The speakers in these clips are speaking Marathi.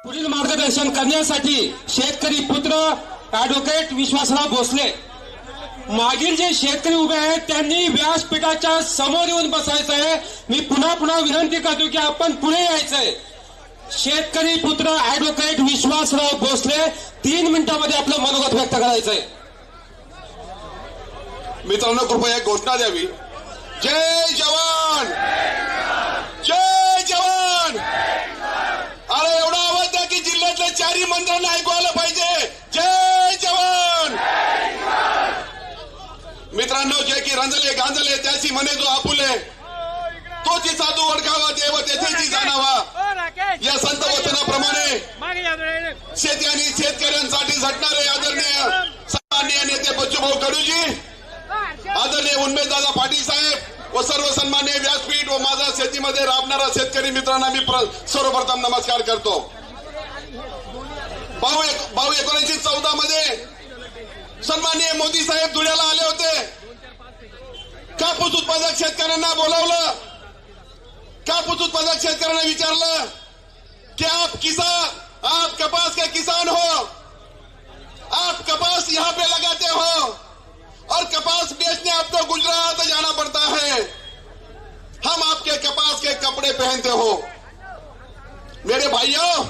पुढील मार्गदर्शन करण्यासाठी शेतकरी पुत्र ॲडव्होकेट विश्वासराव भोसले, मागील जे शेतकरी उभे आहेत त्यांनी व्यासपीठाच्या समोर येऊन बसायचं आहे. मी पुन्हा विनंती करतो की आपण पुढे यायचंय. शेतकरी पुत्र ॲडव्होकेट विश्वासराव भोसले 3 मिनिटांमध्ये आपलं मनोगत व्यक्त करायचंय. मित्रांनो, कृपया एक घोषणा द्यावी. जय जवान, जय जवान. अरे एवढा आवाज द्या की जिल्ह्यातल्या 4 मंत्र्यांना ऐकू आलं पाहिजे. जय जवान. मित्रांनो, जे की रंजले गांजले त्याची म्हणे जो आपुले, तोची साधू ओळखावा देव तेथेची जाणावा. या संत वचनाप्रमाणे शेती आणि शेतकऱ्यांसाठी झटणारे आदरणीय सन्माननीय नेते बच्चूभाऊ कडूजी, आदरणीय उन्मेशदादा पाटील साहेब व सर्व सन्माननीय व्यासपीठ व माझा शेतीमध्ये राबणारा शेतकरी मित्रांना मी सर्वप्रथम नमस्कार करतो. भाऊ 1914 मध्ये सन्माननीय मोदी साहेब धुळ्याला आले होते. कापूस उत्पादक शेतकऱ्यांना बोलावलं. कापूस उत्पादक शेतकऱ्यांना विचारलं की आप कपास के किसान हो, आप कपास यहाँ पे लगाते हो और कपास बेचने आपको गुजरात जाना पड़ता है, हम आपके कपास के कपड़े पहनते हो. मेरे भाइयों,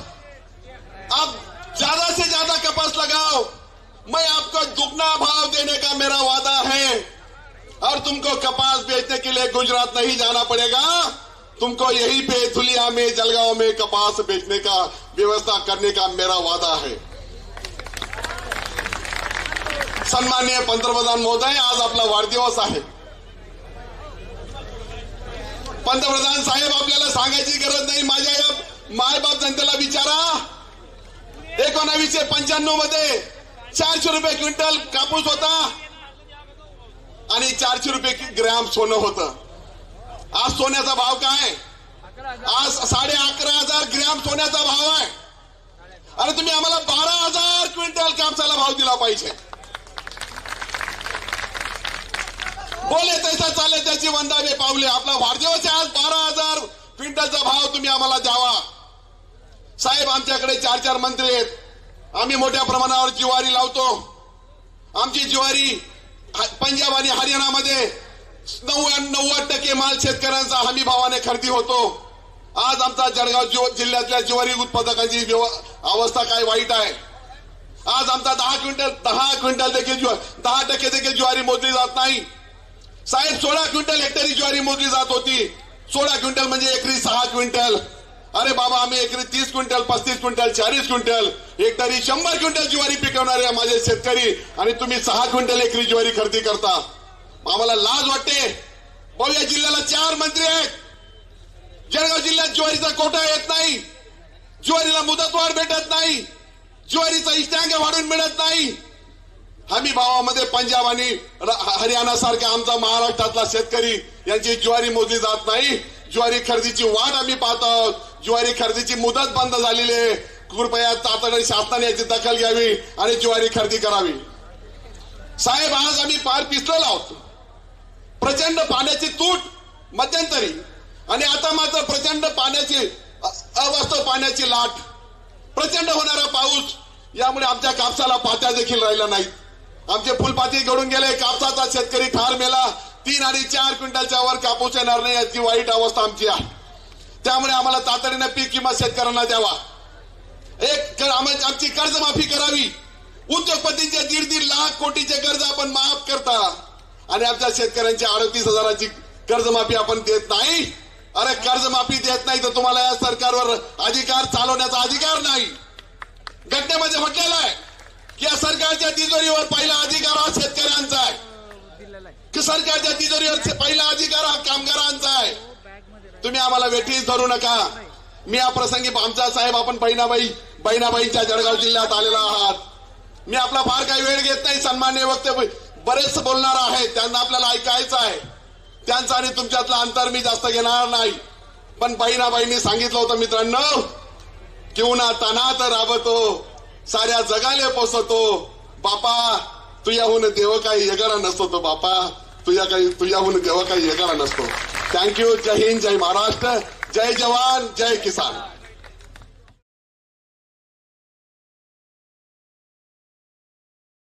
आप ज्यादा से ज्यादा कपास लगाओ, मैं आपको दुगना भाव देने का मेरा वादा है. और तुमको कपास बेचने के लिए गुजरात नहीं जाना पड़ेगा, तुमको यहीं पे धुलिया में जलगांव में कपास बेचने का व्यवस्था करने का मेरा वादा है. सन्माननीय पंतप्रधान महोदय, आज आपला वाढदिवस आहे. पंतप्रधान साहेब, आपल्याला सांगायची गरज नाही. माझ्या या मायबाप जनतेला विचारा. 1995 मध्ये 400 रुपये क्विंटल कापूस होता आणि 400 रुपये ग्रॅम सोनं होतं. आज सोन्याचा भाव काय? आज 11,500 ग्रॅम सोन्याचा भाव आहे. अरे तुम्ही आम्हाला 12,000 क्विंटल कापसाला भाव दिला पाहिजे. बोले तैसा चाले त्याची वंदावे पावले. आपला वाढदिवस आज 12,000 क्विंटलचा भाव तुम्ही आम्हाला द्यावा. साहेब, आमच्याकडे 4 मंत्री आहेत. आम्ही मोठ्या प्रमाणावर ज्वारी लावतो. आमची ज्वारी पंजाब आणि हरियाणामध्ये 90% माल शेतकऱ्यांचा हमी भावाने खरेदी होतो. आज आमचा जळगाव जिल्ह्यातल्या ज्वारी उत्पादकांची अवस्था काय वाईट आहे. आज आमचा 10 क्विंटल देखील 10% देखील ज्वारी मोजली जात नाही. साहेब, 16 क्विंटल हेक्टरी ज्वारी मोजली जात होती. 16 क्विंटल म्हणजे एकरी 6 क्विंटल. अरे बाबा, आम्ही एकरी 30 क्विंटल, 35 क्विंटल, 40 क्विंटल, हेक्टरी 100 क्विंटल ज्वारी पिकवणारे माझे शेतकरी, आणि तुम्ही 6 क्विंटल एकरी ज्वारी खरेदी करता. आम्हाला लाज वाटते. भाऊ, या जिल्ह्याला 4 मंत्री आहेत. जळगाव जिल्ह्यात ज्वारीचा कोटा येत नाही, ज्वारीला मुदतवाढ भेटत नाही, ज्वारीचा इष्टांग वाढून मिळत नाही. हमी भावामध्ये पंजाब आणि हरियाणा सारख्या आमचा महाराष्ट्रातला शेतकरी यांची ज्वारी मोजली जात नाही. ज्वारी खरेदीची वाट आम्ही पाहत आहोत. ज्वारी खरेदीची मुदत बंद झालेली आहे. कृपया तातडीने शासनाने याची दखल घ्यावी आणि ज्वारी खरेदी करावी. साहेब, आज आम्ही पार पिसलेलो आहोत. प्रचंड पाण्याची तूट मध्यंतरी, आणि आता मात्र प्रचंड पाण्याची अवास्तव पाण्याची लाट, प्रचंड होणारा पाऊस, यामुळे आमच्या कापसाला पात्या देखील राहिल्या नाहीत. आमचे फुलपाती गळून गेले. कापसाचा शेतकरी ठार मेला. 3 आणि 4 क्विंटलच्या वर कापूस येणार नाही, याची वाईट अवस्था आमची आहे. त्यामुळे आम्हाला तातडीने पीक किंमत शेतकऱ्यांना द्यावा. आमची कर्जमाफी करावी. उद्योगपतींचे 1.5 लाख कोटीचे कर्ज आपण माफ करता आणि आमच्या शेतकऱ्यांची 38,000ची कर्जमाफी आपण देत नाही. अरे, कर्जमाफी देत नाही तर तुम्हाला या सरकारवर अधिकार चालवण्याचा अधिकार नाही. घटनेमध्ये म्हटलेलं आहे की या सरकारच्या तिजोरीवर पहिला अधिकार हा शेतकऱ्यांचा आहे, की सरकारच्या तिजोरीवर पहिला अधिकार हा कामगारांचा आहे. तुम्ही आम्हाला वेठीस धरू नका. मी या प्रसंगी आमचा साहेब, आपण बहिणाबाईंच्या जळगाव जिल्ह्यात आलेला आहात. मी आपला फार काही वेळ घेत नाही. सन्माननीय वक्ते बरेच बोलणार आहेत, त्यांना आपल्याला ऐकायचं आहे. त्यांचं आणि तुमच्यातलं अंतर मी जास्त घेणार नाही. पण बहिणाबाईंनी सांगितलं होतं, मित्रांनो, की उन्हा तानात राबतो, साऱ्या जगाले पोसतो. बापा, तुझ्याहून देव काही वेगळा नसतो. तो बापा, तुझ्याहून देव काही वेगळा नसतो. थँक्यू. जय हिंद, जय महाराष्ट्र, जय जवान, जय किसान.